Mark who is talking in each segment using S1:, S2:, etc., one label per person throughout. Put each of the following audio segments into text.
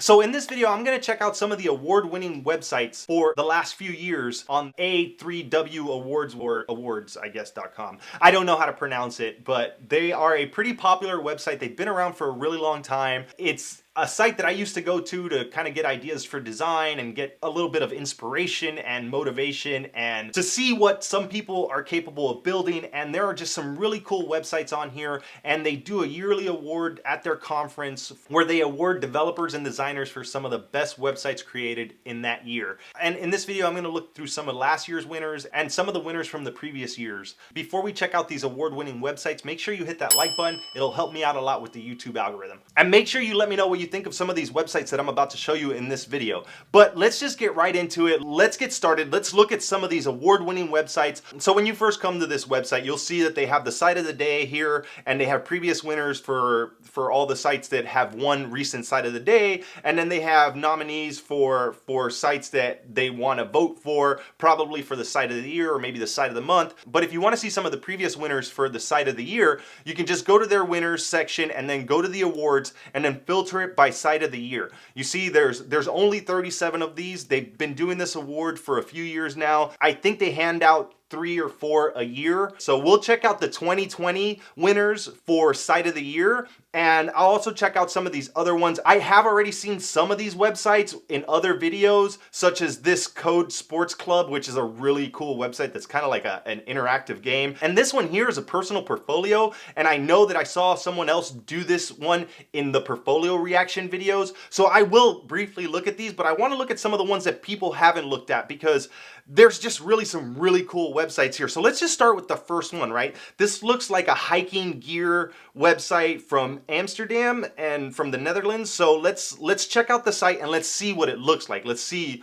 S1: So in this video, I'm gonna check out some of the award-winning websites for the last few years on A3W Awards or awards, I guess.com. I don't know how to pronounce it, but they are a pretty popular website. They've been around for a really long time. It's a site that I used to go to kind of get ideas for design and get a little bit of inspiration and motivation and to see what some people are capable of building. And there are just some really cool websites on here, and they do a yearly award at their conference where they award developers and designers for some of the best websites created in that year. And in this video, I'm going to look through some of last year's winners and some of the winners from the previous years. Before we check out these award-winning websites, make sure you hit that like button. It'll help me out a lot with the YouTube algorithm. And make sure you let me know what you think of some of these websites that I'm about to show you in this video. But let's just get right into it. Let's get started. Let's look at some of these award-winning websites. So when you first come to this website, you'll see that they have the site of the day here, and they have previous winners for all the sites that have won recent site of the day, and then they have nominees for sites that they want to vote for, probably for the site of the year or maybe the site of the month. But if you want to see some of the previous winners for the site of the year, you can just go to their winners section and then go to the awards and then filter it by site of the year. You see there's only 37 of these. They've been doing this award for a few years now. I think they hand out 3 or 4 a year. So we'll check out the 2020 winners for site of the year, and I'll also check out some of these other ones. I have already seen some of these websites in other videos, such as this Code Sports Club, which is a really cool website that's kind of like an interactive game. And this one here is a personal portfolio, and I know that I saw someone else do this one in the portfolio reaction videos. So I will briefly look at these, but I want to look at some of the ones that people haven't looked at because there's just really some really cool websites here. So let's just start with the first one, right? This looks like a hiking gear website from Amsterdam and from the Netherlands. So let's check out the site and let's see what it looks like. Let's see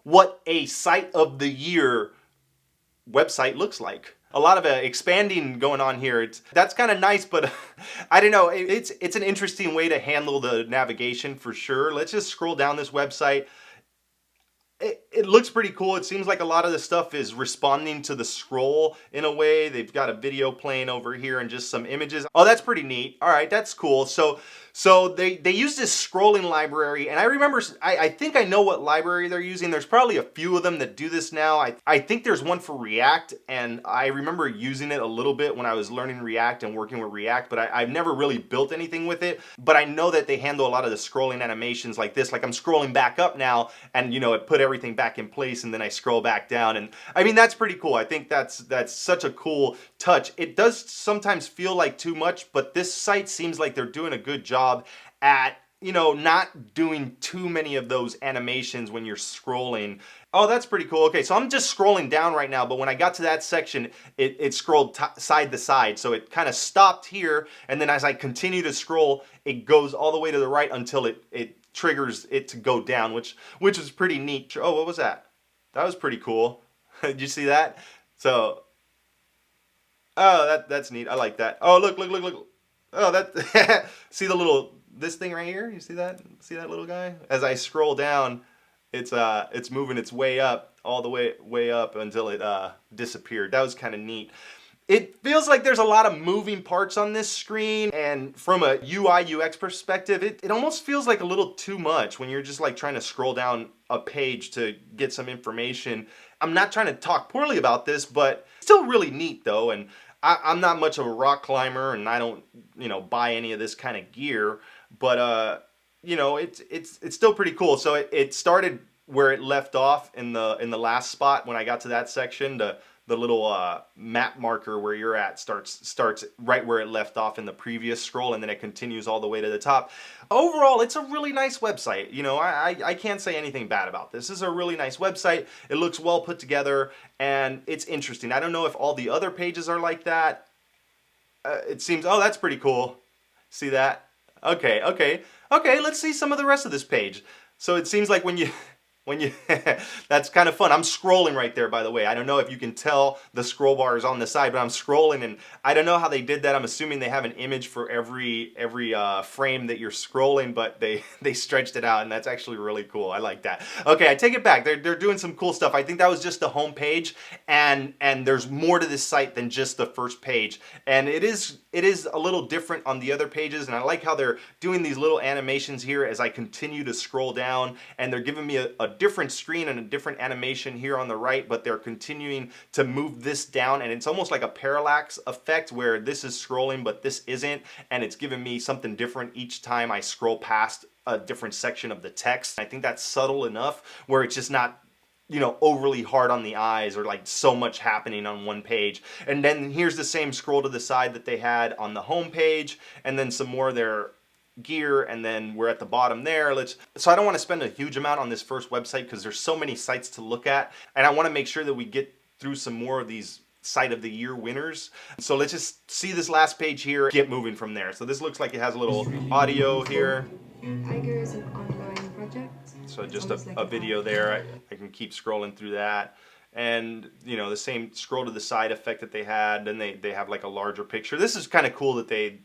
S1: what a site of the year website looks like. A lot of expanding going on here. That's kind of nice, but I don't know. It's an interesting way to handle the navigation for sure. Let's just scroll down this website. It looks pretty cool. It seems like a lot of the stuff is responding to the scroll in a way. They've got a video playing over here and just some images. Oh, that's pretty neat. All right, that's cool. So they use this scrolling library, and I remember, I think I know what library they're using. There's probably a few of them that do this now. I think there's one for React, and I remember using it a little bit when I was learning React and working with React, but I've never really built anything with it. But I know that they handle a lot of the scrolling animations like this. Like I'm scrolling back up now, and it put everything back in place, and then I scroll back down. And I mean, that's pretty cool. I think that's such a cool touch. It does sometimes feel like too much, but this site seems like they're doing a good job at not doing too many of those animations when you're scrolling. Oh, that's pretty cool. Okay, so I'm just scrolling down right now, but when I got to that section, it scrolled side to side. So it kind of stopped here, and then as I continue to scroll, it goes all the way to the right until it triggers it to go down, which is pretty neat. Oh, what was that? That was pretty cool. Did you see that? So, oh, that's neat. I like that. Oh, look. Oh, that see the this thing right here? You see that? See that little guy? As I scroll down, it's moving its way up, all the way up until it disappeared. That was kind of neat. It feels like there's a lot of moving parts on this screen, and from a UI UX perspective, it almost feels like a little too much when you're just like trying to scroll down a page to get some information. I'm not trying to talk poorly about this, but still really neat though. And I'm not much of a rock climber, and I don't buy any of this kind of gear, but it's still pretty cool. So it started where it left off in the last spot when I got to that section. The little map marker where you're at starts right where it left off in the previous scroll, and then it continues all the way to the top. Overall, it's a really nice website. I can't say anything bad about this. This is a really nice website. It looks well put together, and it's interesting. I don't know if all the other pages are like that. It seems, oh, that's pretty cool. See that? Okay, let's see some of the rest of this page. So it seems like when you when you that's kind of fun. I'm scrolling right there, by the way. I don't know if you can tell the scroll bar is on the side, but I'm scrolling, and I don't know how they did that. I'm assuming they have an image for every frame that you're scrolling, but they stretched it out, and that's actually really cool. I like that. Okay, I take it back. They're doing some cool stuff. I think that was just the home page, and there's more to this site than just the first page, and it is a little different on the other pages, and I like how they're doing these little animations here as I continue to scroll down, and they're giving me a different screen and a different animation here on the right, but they're continuing to move this down, and it's almost like a parallax effect where this is scrolling but this isn't, and it's giving me something different each time I scroll past a different section of the text. I think that's subtle enough where it's just not, you know, overly hard on the eyes or like so much happening on one page. And then here's the same scroll to the side that they had on the home page, and then some more of their gear, and then we're at the bottom there. So I don't want to spend a huge amount on this first website because there's so many sites to look at, and I want to make sure that we get through some more of these site of the year winners. So let's just see this last page here, get moving from there. So this looks like it has a little audio here.
S2: Tiger is an ongoing project.
S1: So just a video there. I can keep scrolling through that. And, you know, the same scroll to the side effect that they had. Then they have like a larger picture. This is kind of cool that they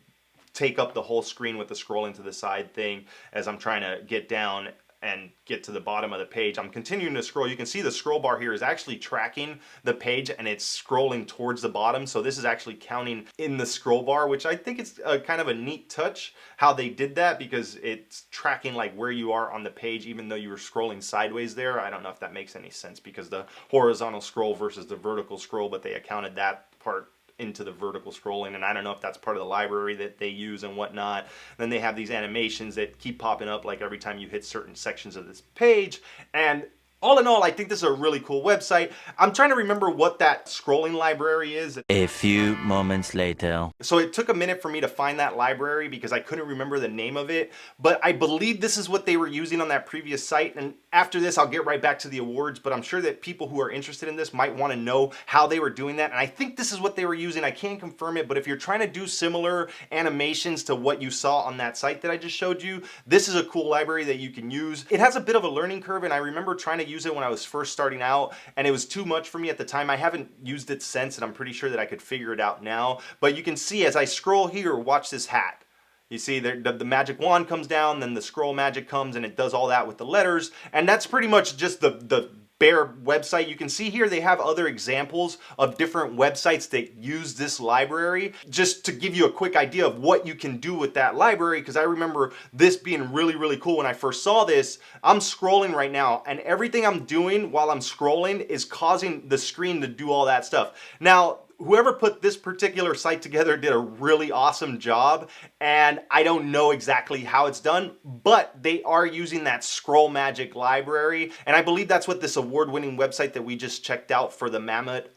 S1: take up the whole screen with the scrolling to the side thing as I'm trying to get down and get to the bottom of the page. I'm continuing to scroll. You can see the scroll bar here is actually tracking the page, and it's scrolling towards the bottom. So this is actually counting in the scroll bar, which I think is kind of a neat touch how they did that, because it's tracking like where you are on the page even though you were scrolling sideways there. I don't know if that makes any sense, because the horizontal scroll versus the vertical scroll, but they accounted that part into the vertical scrolling, and I don't know if that's part of the library that they use and whatnot. Then they have these animations that keep popping up like every time you hit certain sections of this page, and all in all, I think this is a really cool website. I'm trying to remember what that scrolling library is.
S3: A few moments later.
S1: So it took a minute for me to find that library because I couldn't remember the name of it, but I believe this is what they were using on that previous site. And after this, I'll get right back to the awards, but I'm sure that people who are interested in this might want to know how they were doing that. And I think this is what they were using. I can't confirm it, but if you're trying to do similar animations to what you saw on that site that I just showed you, this is a cool library that you can use. It has a bit of a learning curve, and I remember trying to use it when I was first starting out, and it was too much for me at the time. I haven't used it since, and I'm pretty sure that I could figure it out now. But you can see as I scroll here, watch this hat. You see the magic wand comes down, then the scroll magic comes, and it does all that with the letters. And that's pretty much just the bare website. You can see here they have other examples of different websites that use this library, just to give you a quick idea of what you can do with that library, because I remember this being really, really cool when I first saw this. I'm scrolling right now, and everything I'm doing while I'm scrolling is causing the screen to do all that stuff. Now, whoever put this particular site together did a really awesome job, and I don't know exactly how it's done, but they are using that Scroll Magic library, and I believe that's what this award-winning website that we just checked out for the Mammoth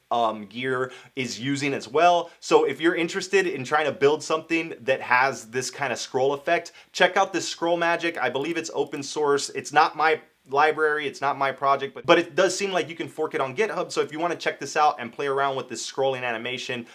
S1: gear is using as well. So if you're interested in trying to build something that has this kind of scroll effect, check out this Scroll Magic. I believe it's open source. It's not my library, it's not my project, but it does seem like you can fork it on GitHub. So if you want to check this out and play around with this scrolling animation,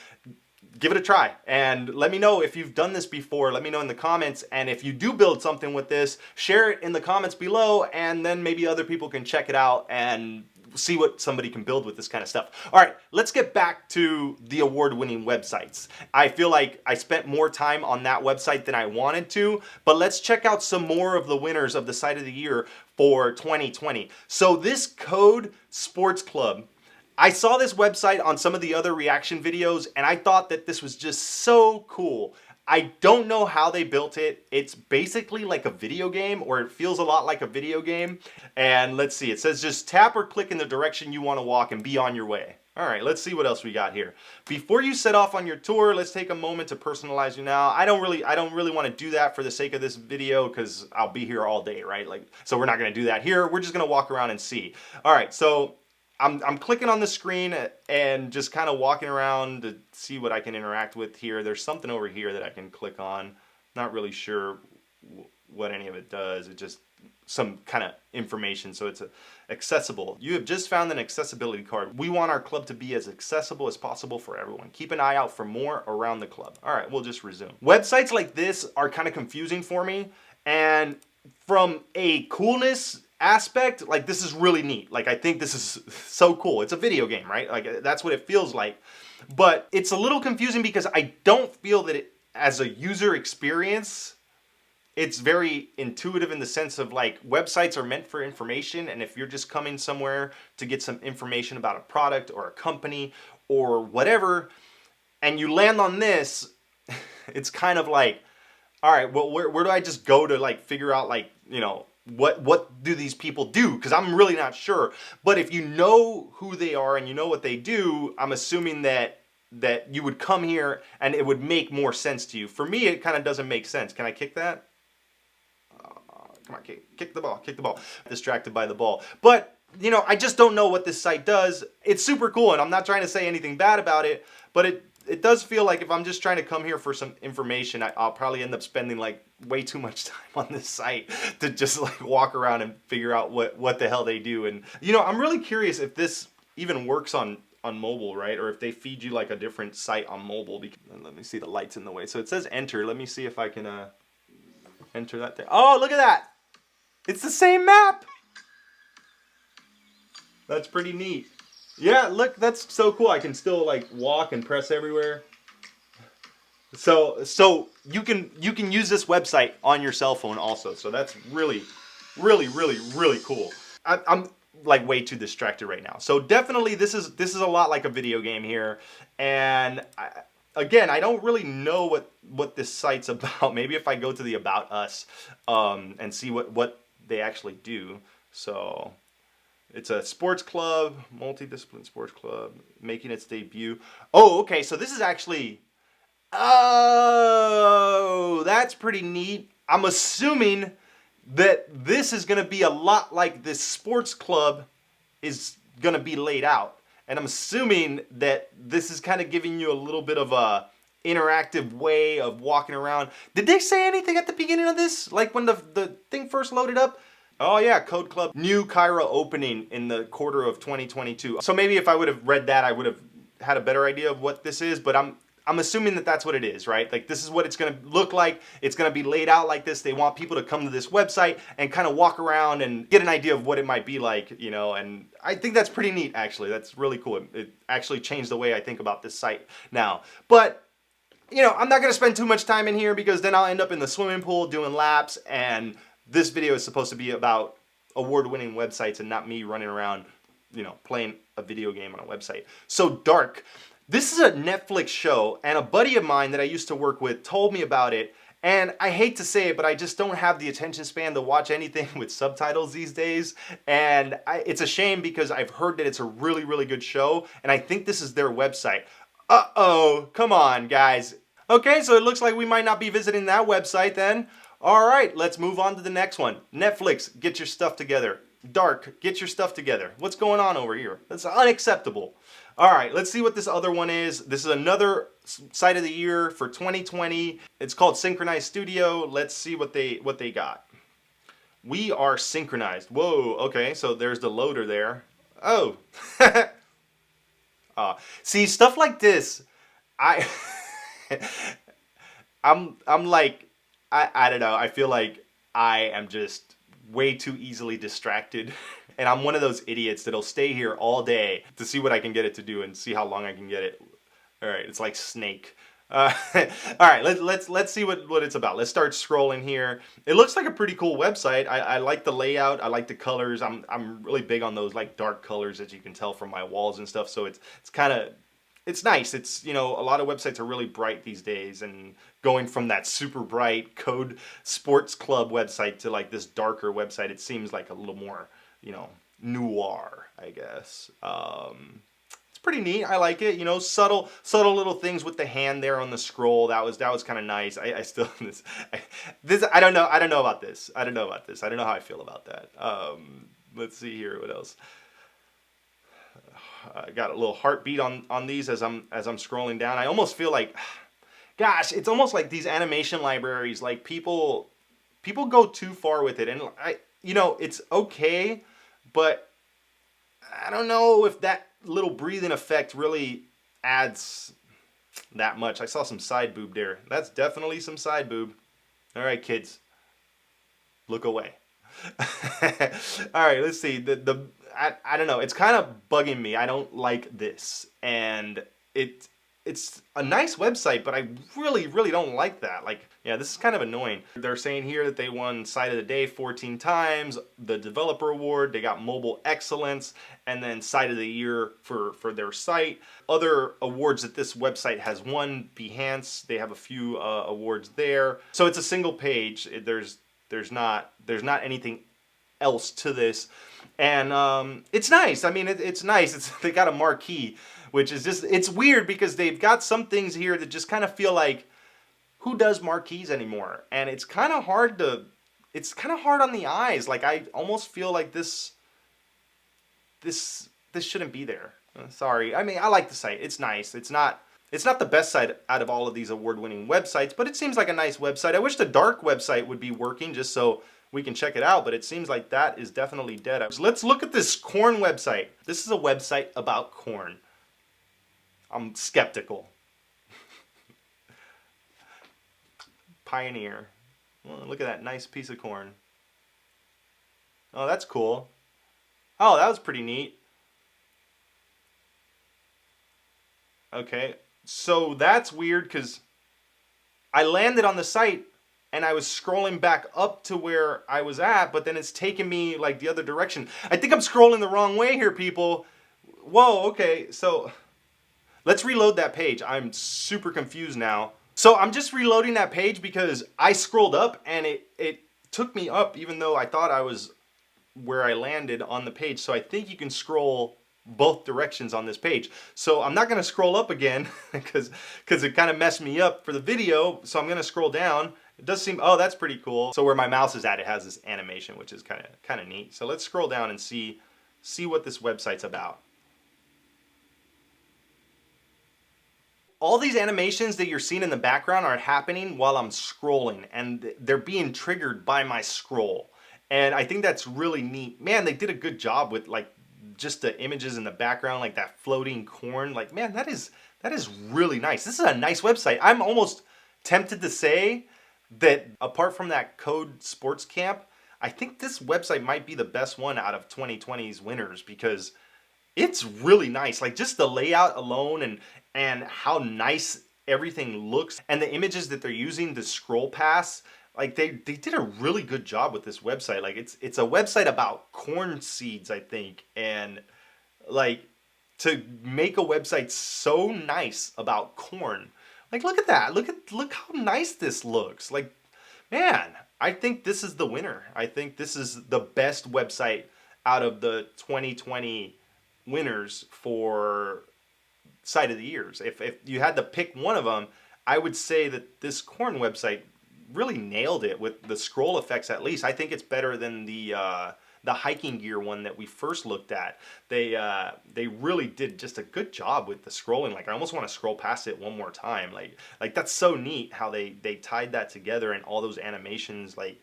S1: give it a try and let me know if you've done this before. Let me know in the comments, and if you do build something with this, share it in the comments below, and then maybe other people can check it out and see what somebody can build with this kind of stuff. All right, let's get back to the award-winning websites. I feel like I spent more time on that website than I wanted to, but let's check out some more of the winners of the site of the year for 2020. So this Code Sports Club, I saw this website on some of the other reaction videos, and I thought that this was just so cool. I don't know how they built it. It's basically like a video game, or it feels a lot like a video game. And let's see, it says just tap or click in the direction you want to walk and be on your way. All right, let's see what else we got here. Before you set off on your tour, let's take a moment to personalize you now. I don't really want to do that for the sake of this video, because I'll be here all day, right? So we're not going to do that here. We're just going to walk around and see. All right, so I'm clicking on the screen and just kind of walking around to see what I can interact with here. There's something over here that I can click on. Not really sure what any of it does. It just some kind of information, so it's accessible. You have just found an accessibility card. We want our club to be as accessible as possible for everyone. Keep an eye out for more around the club. All right, we'll just resume. Websites like this are kind of confusing for me, and from a coolness aspect, like, this is really neat. Like, I think this is so cool. It's a video game, right? Like, that's what it feels like. But it's a little confusing because I don't feel that it, as a user experience, it's very intuitive in the sense of, like, websites are meant for information, and if you're just coming somewhere to get some information about a product or a company or whatever, and you land on this, it's kind of like, all right, well, where do I just go to, like, figure out, like, you know, what do these people do? Because I'm really not sure. But if you know who they are and you know what they do, I'm assuming that you would come here and it would make more sense to you. For me, it kind of doesn't make sense. Can I kick that? Come on, kick the ball. Distracted by the ball. But, you know, I just don't know what this site does. It's super cool, and I'm not trying to say anything bad about it, but it does feel like if I'm just trying to come here for some information, I'll probably end up spending, like, way too much time on this site to just, like, walk around and figure out what the hell they do. And, you know, I'm really curious if this even works on mobile, right? Or if they feed you, like, a different site on mobile. Because, let me see, the light's in the way. So it says enter. Let me see if I can enter that there. Oh, look at that! It's the same map! That's pretty neat. Yeah, look, that's so cool. I can still, like, walk and press everywhere. So you can use this website on your cell phone also. So that's really, really, really, really cool. I'm like way too distracted right now. So definitely this is a lot like a video game here. And again, I don't really know what this site's about. Maybe if I go to the About Us and see what they actually do. So it's a sports club, multidiscipline sports club, making its debut. Oh, okay. So this is actually, oh, that's pretty neat. I'm assuming that this is going to be a lot like this sports club is going to be laid out. And I'm assuming that this is kind of giving you a little bit of a interactive way of walking around. Did they say anything at the beginning of this? Like when the thing first loaded up? Oh yeah, Code Club, new Cairo opening in the quarter of 2022. So maybe if I would have read that, I would have had a better idea of what this is, but I'm assuming that that's what it is, right? Like, this is what it's going to look like. It's going to be laid out like this. They want people to come to this website and kind of walk around and get an idea of what it might be like, you know, and I think that's pretty neat, actually. That's really cool. It actually changed the way I think about this site now. But, you know, I'm not going to spend too much time in here because then I'll end up in the swimming pool doing laps, and this video is supposed to be about award-winning websites and not me running around, you know, playing a video game on a website. So Dark. This is a Netflix show, and a buddy of mine that I used to work with told me about it, and I hate to say it, but I just don't have the attention span to watch anything with subtitles these days, and it's a shame because I've heard that it's a really, really good show, and I think this is their website. Uh-oh, come on, guys. Okay, so it looks like we might not be visiting that website then. All right, let's move on to the next one. Netflix, get your stuff together. Dark, get your stuff together. What's going on over here? That's unacceptable. All right, let's see what this other one is. This is another site of the year for 2020. It's called Synchronized Studio. Let's see what they got. We are synchronized. Whoa, okay, so there's the loader there. Oh. See, stuff like this, I'm like, I don't know. I feel like I am just way too easily distracted. And I'm one of those idiots that'll stay here all day to see what I can get it to do and see how long I can get it. All right, it's like Snake. All right, let's see what it's about. Let's start scrolling here. It looks like a pretty cool website. I like the layout. I like the colors. I'm really big on those like dark colors, as you can tell from my walls and stuff. So it's kind of, it's nice. It's, you know, a lot of websites are really bright these days, and going from that super bright Code Sports Club website to like this darker website, it seems like a little more, you know, noir, I guess. It's pretty neat. I like it. You know, subtle little things with the hand there on the scroll. That was kind of nice. I still I don't know about this. I don't know how I feel about that. Let's see here. What else? I got a little heartbeat on these as I'm scrolling down. I almost feel like, gosh, it's almost like these animation libraries. Like people go too far with it, and you know, it's okay, but I don't know if that little breathing effect really adds that much. I saw some side boob there. That's definitely some side boob. All right, kids, look away. All right, let's see. I don't know. It's kind of bugging me. I don't like this, and it's a nice website, but I really don't like that. Like, yeah, this is kind of annoying. They're saying here that they won Site of the Day 14 times, the Developer Award, they got Mobile Excellence, and then Site of the Year for their site. Other awards that this website has won, Behance, they have a few awards there. So it's a single page. There's not anything else to this, and it's nice. I mean, it's nice. They got a marquee, which is just, it's weird because they've got some things here that just kind of feel like, who does marquees anymore? And it's kind of hard on the eyes. Like, I almost feel like this shouldn't be there. Sorry. I mean, I like the site. It's nice. It's not the best site out of all of these award-winning websites, but it seems like a nice website. I wish the dark website would be working just so we can check it out, but it seems like that is definitely dead. So let's look at this corn website. This is a website about corn. I'm skeptical. Pioneer. Well, look at that nice piece of corn. Oh, that's cool. Oh, that was pretty neat. Okay, so that's weird because I landed on the site and I was scrolling back up to where I was at, but then it's taking me like the other direction. I think I'm scrolling the wrong way here, people. Whoa, okay, so let's reload that page. I'm super confused now. So I'm just reloading that page because I scrolled up and it took me up even though I thought I was where I landed on the page. So I think you can scroll both directions on this page. So I'm not gonna scroll up again because it kind of messed me up for the video. So I'm gonna scroll down. It does seem, oh, that's pretty cool. So where my mouse is at, it has this animation, which is kind of neat. So let's scroll down and see what this website's about. All these animations that you're seeing in the background are happening while I'm scrolling, and they're being triggered by my scroll. And I think that's really neat. Man, they did a good job with like just the images in the background, like that floating corn. Like, man, that is really nice. This is a nice website. I'm almost tempted to say that apart from that Code Sports Camp, I think this website might be the best one out of 2020's winners because it's really nice. Like just the layout alone and how nice everything looks and the images that they're using to scroll past. Like they did a really good job with this website. Like it's a website about corn seeds, I think. And like to make a website so nice about corn. Like look at that. Look how nice this looks. Like, man, I think this is the winner. I think this is the best website out of the 2020 winners for Site of the Years. If you had to pick one of them, I would say that this corn website really nailed it with the scroll effects. At least I think it's better than the hiking gear one that we first looked at. They really did just a good job with the scrolling. Like I almost want to scroll past it one more time. Like that's so neat how they tied that together and all those animations. Like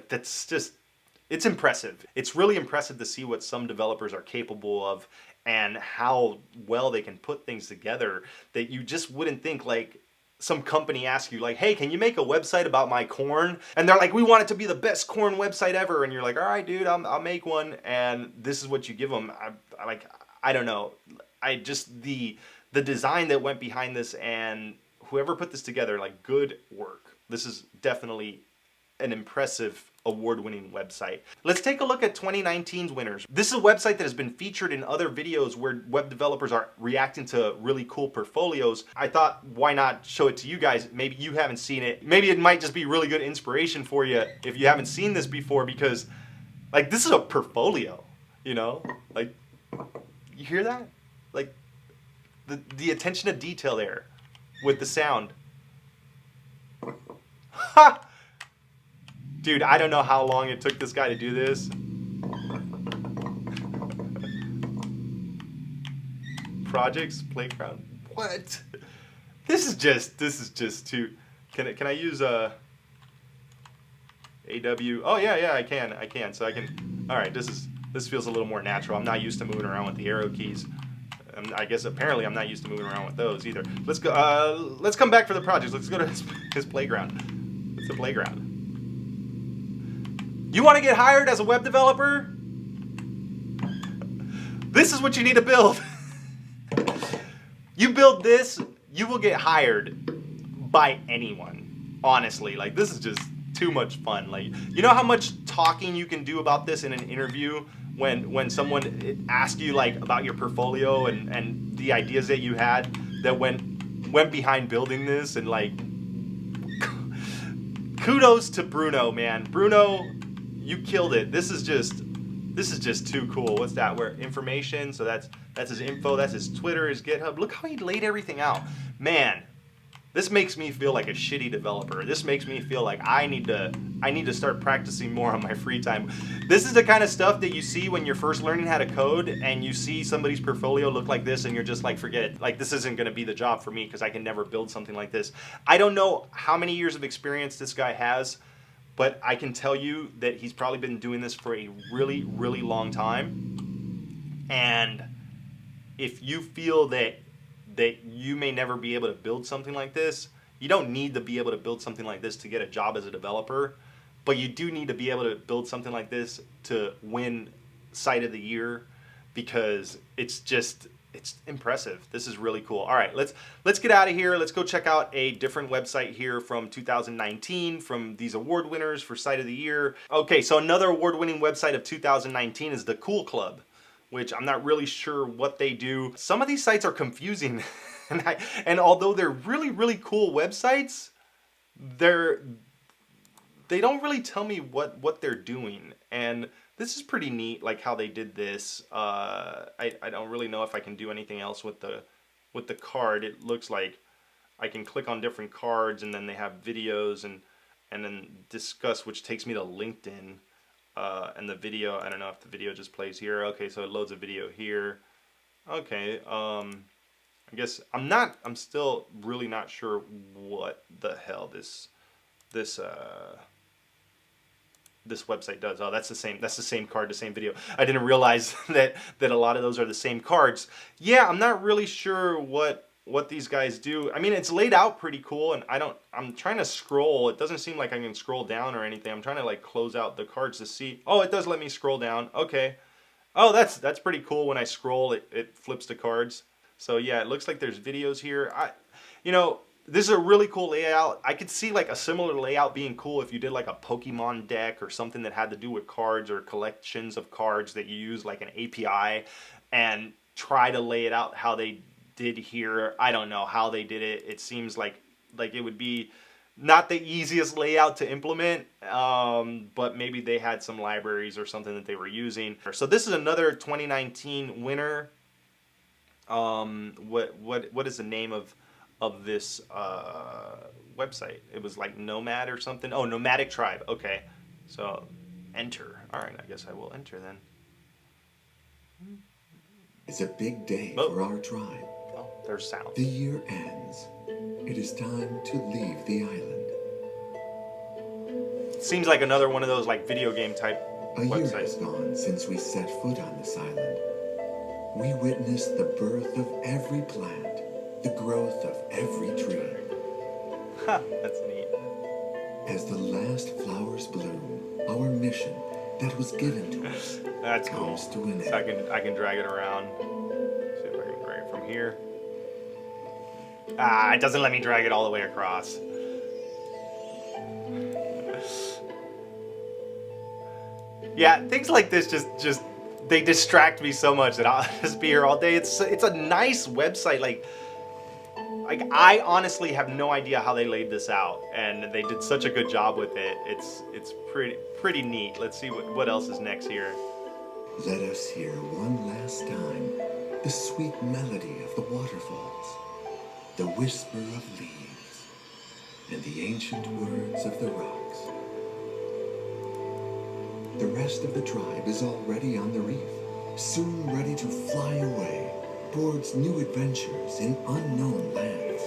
S1: that's just, it's impressive. It's really impressive to see what some developers are capable of and how well they can put things together that you just wouldn't think. Like some company asks you like, hey, can you make a website about my corn? And they're like, we want it to be the best corn website ever. And you're like, all right, dude, I'll make one. And this is what you give them. I don't know. I just, the design that went behind this and whoever put this together, like good work. This is definitely an impressive award-winning website. Let's take a look at 2019's winners. This is a website that has been featured in other videos where web developers are reacting to really cool portfolios. I thought, why not show it to you guys? Maybe you haven't seen it. Maybe it might just be really good inspiration for you if you haven't seen this before, because like this is a portfolio, you know? Like, you hear that? Like the attention to detail there with the sound. Ha! Dude, I don't know how long it took this guy to do this. Projects, playground. What? This is just too. Can I use AW? Oh yeah, I can. So I can. All right, this feels a little more natural. I'm not used to moving around with the arrow keys. I guess apparently I'm not used to moving around with those either. Let's go. Let's come back for the projects. Let's go to his playground. It's the playground. You want to get hired as a web developer? This is what you need to build. You build this, you will get hired by anyone. Honestly, like this is just too much fun. Like, you know how much talking you can do about this in an interview when someone asks you like about your portfolio and the ideas that you had that went behind building this, and like kudos to Bruno, man. Bruno, you killed it. This is just too cool. What's that? Where information? So that's his info. That's his Twitter, his GitHub. Look how he laid everything out, man. This makes me feel like a shitty developer. This makes me feel like I need to start practicing more on my free time. This is the kind of stuff that you see when you're first learning how to code, and you see somebody's portfolio look like this, and you're just like, forget it. Like, this isn't going to be the job for me because I can never build something like this. I don't know how many years of experience this guy has, but I can tell you that he's probably been doing this for a really, really long time. And if you feel that you may never be able to build something like this, you don't need to be able to build something like this to get a job as a developer, but you do need to be able to build something like this to win Site of the Year, because it's impressive. This is really cool. All right, let's get out of here. Let's go check out a different website here from 2019 from these award winners for Site of the Year. Okay, so another award-winning website of 2019 is the Cool Club, which I'm not really sure what they do. Some of these sites are confusing, and although they're really, really cool websites, they don't really tell me what they're doing. And this is pretty neat, like how they did this. I don't really know if I can do anything else with the card. It looks like I can click on different cards, and then they have videos and then discuss, which takes me to LinkedIn. And the video, I don't know if the video just plays here. Okay, so it loads a video here. Okay, I guess I'm still really not sure what the hell this website does. Oh, that's the same card, the same video. I didn't realize that a lot of those are the same cards. Yeah, I'm not really sure what these guys do. I mean, it's laid out pretty cool, and I'm trying to scroll. It doesn't seem like I can scroll down or anything. I'm trying to like close out the cards to see. Oh, it does let me scroll down. Okay. Oh, that's pretty cool. When I scroll, it flips the cards. So yeah, it looks like there's videos here. This is a really cool layout. I could see like a similar layout being cool if you did like a Pokemon deck or something that had to do with cards or collections of cards that you use like an API, and try to lay it out how they did here. I don't know how they did it. It seems like it would be not the easiest layout to implement, but maybe they had some libraries or something that they were using. So this is another 2019 winner. What is the name of this website? It was like Nomad or something. Oh, Nomadic Tribe. Okay, so enter. All right, I guess I will enter then.
S4: It's a big day for our tribe.
S1: Oh, there's sound.
S4: The year ends. It is time to leave the island.
S1: Seems like another one of those like video game type
S4: A year has
S1: websites.
S4: gone since we set foot on this island. We witnessed the birth of every plant, the growth of every tree.
S1: Ha, that's neat.
S4: As the last flowers bloom, our mission that was given to us
S1: That's cool.
S4: comes to an
S1: So
S4: end.
S1: I can drag it around. See if I can drag it from here. Ah, it doesn't let me drag it all the way across. Yeah, things like this just they distract me so much that I'll just be here all day. It's a nice website. Like I honestly have no idea how they laid this out, and they did such a good job with it. It's pretty neat. Let's see what else is next here.
S4: Let us hear one last time the sweet melody of the waterfalls, the whisper of leaves, and the ancient words of the rocks. The rest of the tribe is already on the reef, soon ready to fly away towards new adventures in unknown lands.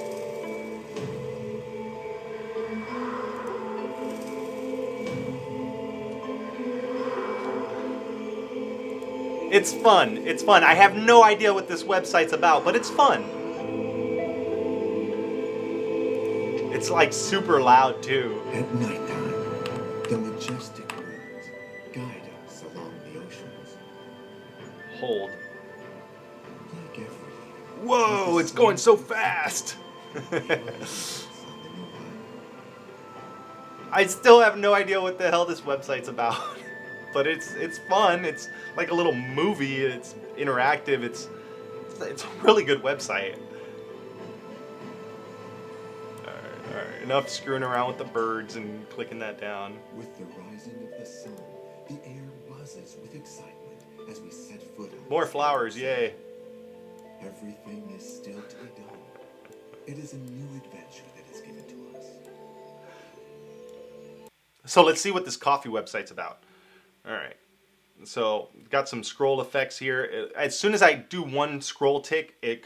S1: It's fun. It's fun. I have no idea what this website's about, but it's fun. It's like super loud too.
S4: At nighttime, the majestic woods
S1: hold.
S4: Like everything.
S1: Whoa, it's going so fast. I still have no idea what the hell this website's about. But it's fun. It's like a little movie. It's interactive. It's a really good website. All right. Enough screwing around with the birds and clicking that down.
S4: With the rising of the sun, the air buzzes with excitement as we set foot on
S1: More
S4: this
S1: flowers,
S4: site.
S1: yay.
S4: Everything is still to be done. It is a new adventure that is given to us.
S1: So let's see what this coffee website's about. All right. So got some scroll effects here. As soon as I do one scroll tick, it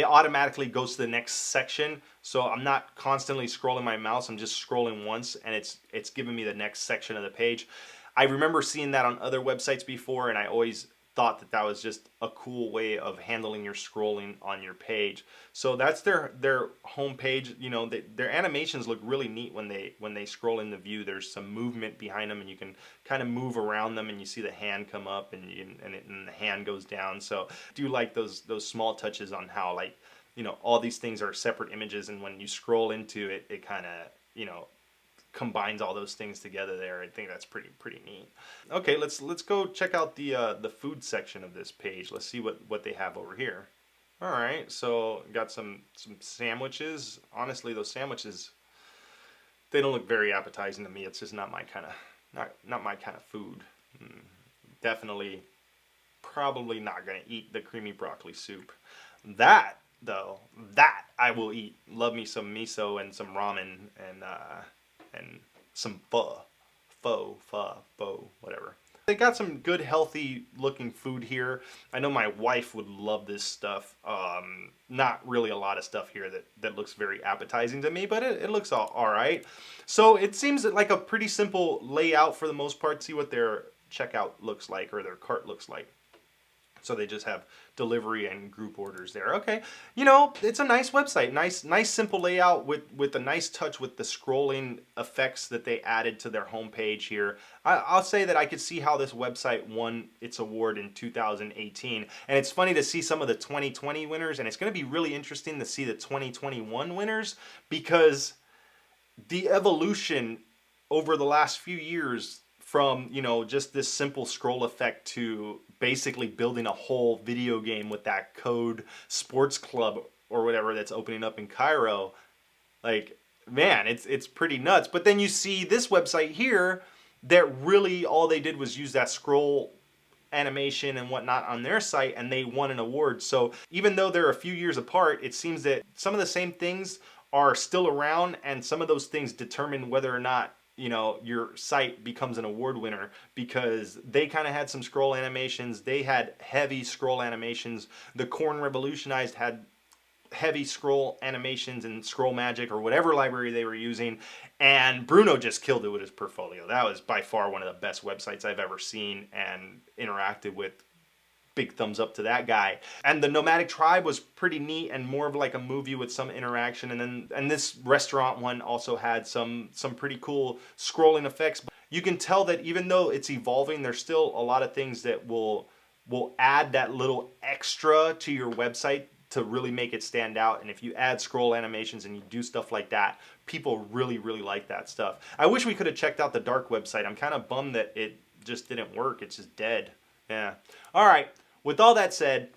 S1: automatically goes to the next section. So I'm not constantly scrolling my mouse. I'm just scrolling once, and it's giving me the next section of the page. I remember seeing that on other websites before, and I always thought that was just a cool way of handling your scrolling on your page. So that's their home page. You know, their animations look really neat when they scroll in the view. There's some movement behind them, and you can kind of move around them, and you see the hand come up, and the hand goes down. So I do like those small touches on how, like, you know, all these things are separate images, and when you scroll into it, it kind of, you know, combines all those things together there. I think that's pretty neat. Okay, let's go check out the food section of this page. Let's see what they have over here. All right, so got some sandwiches. Honestly, those sandwiches, they don't look very appetizing to me. It's just not my kind of food. Definitely, probably not gonna eat the creamy broccoli soup. That though, that I will eat. Love me some miso and some ramen and some pho, whatever. They got some good, healthy looking food here. I know my wife would love this stuff. Not really a lot of stuff here that looks very appetizing to me, but it looks all right. So it seems like a pretty simple layout for the most part. See what their checkout looks like, or their cart looks like. So they just have delivery and group orders there. Okay, you know, it's a nice website. Nice simple layout with a nice touch with the scrolling effects that they added to their homepage here. I'll say that I could see how this website won its award in 2018. And it's funny to see some of the 2020 winners, and it's going to be really interesting to see the 2021 winners, because the evolution over the last few years from, you know, just this simple scroll effect to basically building a whole video game with that Code Sports Club or whatever that's opening up in Cairo. Like, man, it's pretty nuts. But then you see this website here that really all they did was use that scroll animation and whatnot on their site, and they won an award. So even though they're a few years apart, it seems that some of the same things are still around, and some of those things determine whether or not, you know, your site becomes an award winner, because they kind of had some scroll animations. They had heavy scroll animations. The Corn Revolutionized had heavy scroll animations and Scroll Magic or whatever library they were using, and Bruno just killed it with his portfolio. That was by far one of the best websites I've ever seen and interacted with. Big thumbs up to that guy. And the Nomadic Tribe was pretty neat and more of like a movie with some interaction. And this restaurant one also had some pretty cool scrolling effects. You can tell that even though it's evolving, there's still a lot of things that will add that little extra to your website to really make it stand out. And if you add scroll animations and you do stuff like that, people really like that stuff. I wish we could have checked out the Dark website. I'm kind of bummed that it just didn't work. It's just dead. Yeah. All right. With all that said,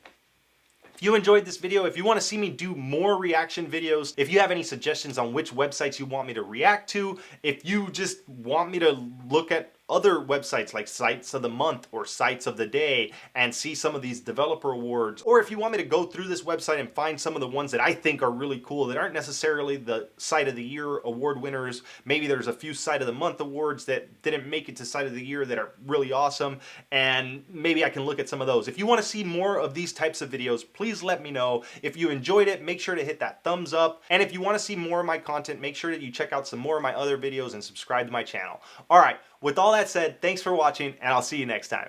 S1: if you enjoyed this video, if you want to see me do more reaction videos, if you have any suggestions on which websites you want me to react to, if you just want me to look at other websites like Sites of the Month or Sites of the Day and see some of these developer awards, or if you want me to go through this website and find some of the ones that I think are really cool that aren't necessarily the Site of the Year award winners, maybe there's a few Site of the Month awards that didn't make it to Site of the Year that are really awesome, and maybe I can look at some of those. If you want to see more of these types of videos, please let me know. If you enjoyed it, make sure to hit that thumbs up, and if you want to see more of my content, make sure that you check out some more of my other videos and subscribe to my channel. Alright, with all that said, thanks for watching, and I'll see you next time.